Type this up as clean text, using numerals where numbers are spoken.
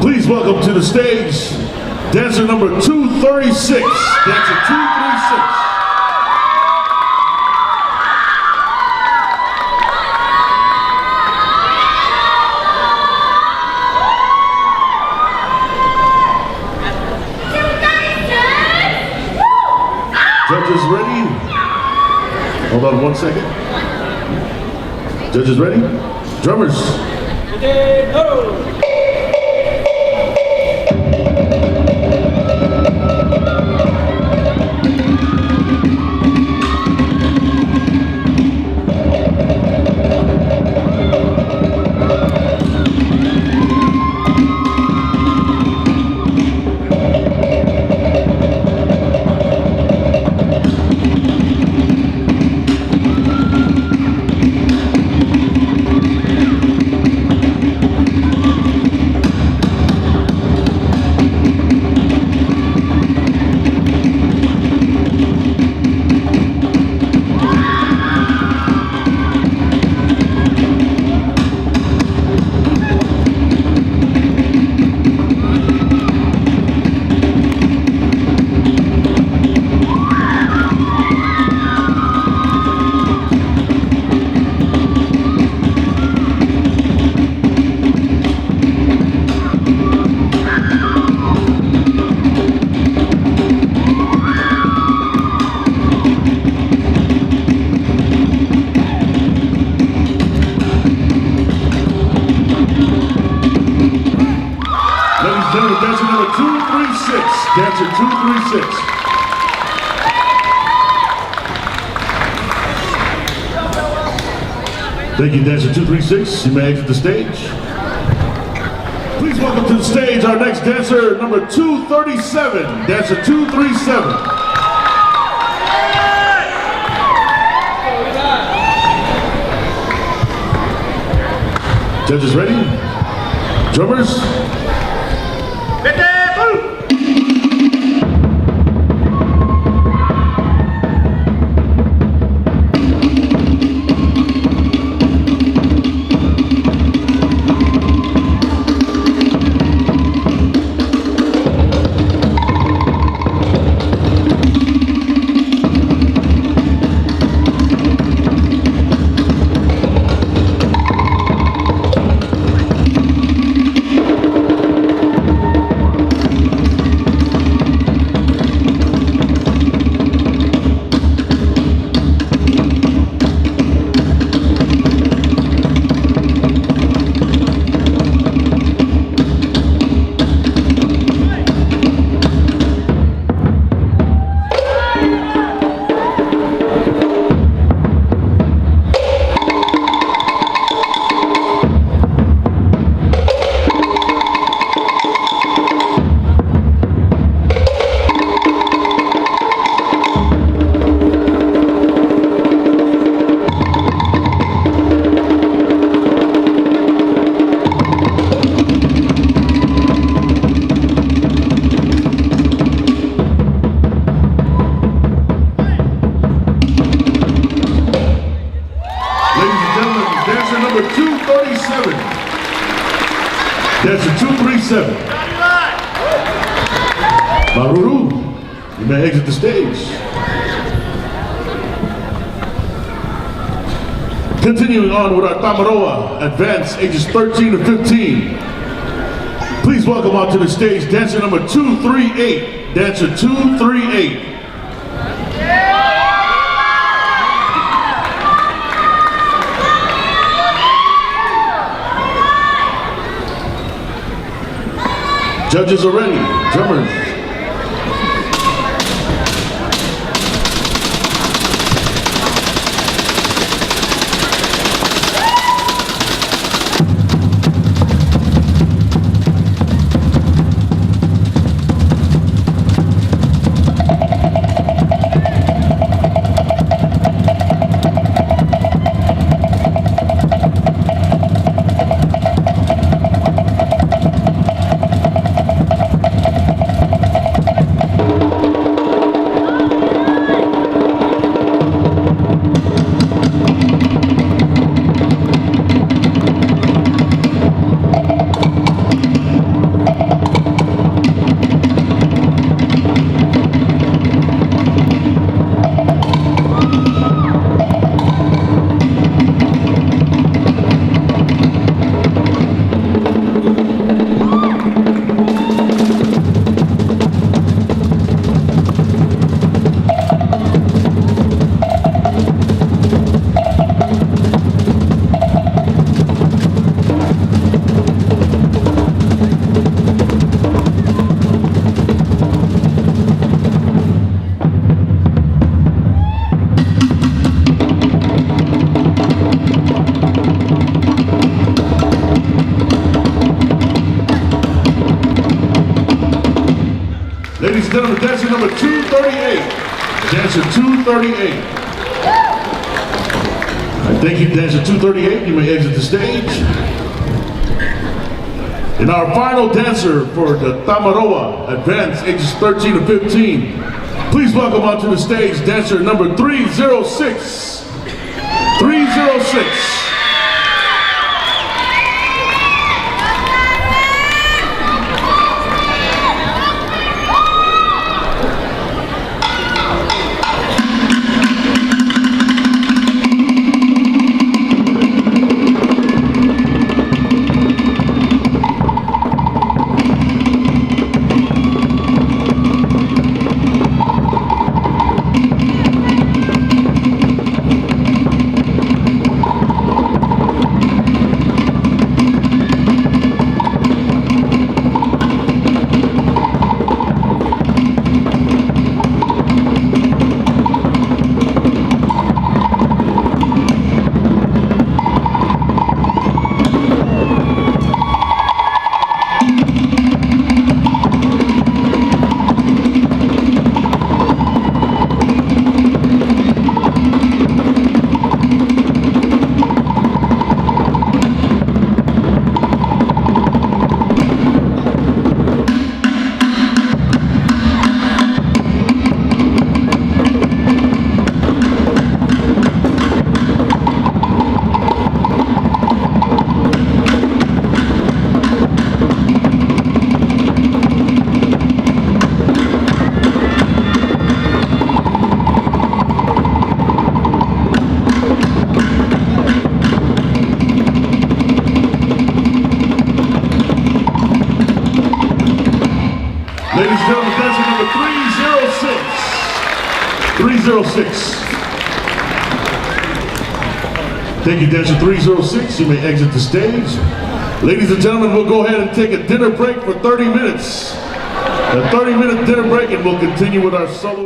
Please welcome to the stage, dancer number 236, dancer 236. Judges ready? Hold on 1 second. Judges ready? Drummers. Dancer number 236, dancer 236. Thank you, dancer 236. You may exit the stage. Please welcome to the stage our next dancer, number 237, dancer 237. Judges ready? Drummers? Dancer number 237. Dancer 237. Maruru, you may exit the stage. Continuing on with our Tamaroa, advanced ages 13 to 15. Please welcome onto the stage dancer number 238. Dancer 238. Judges are ready. Drummers. and gentlemen, dancer number 238. Dancer 238. All right, thank you, dancer 238. You may exit the stage. And our final dancer for the Tamaroa Advance, ages 13 to 15. Please welcome onto the stage dancer number 306. 306. Ladies and gentlemen, dancer number 306. 306. Thank you, dancer 306. You may exit the stage. Ladies and gentlemen, we'll go ahead and take a dinner break for 30 minutes. A 30-minute dinner break, and we'll continue with our soloist.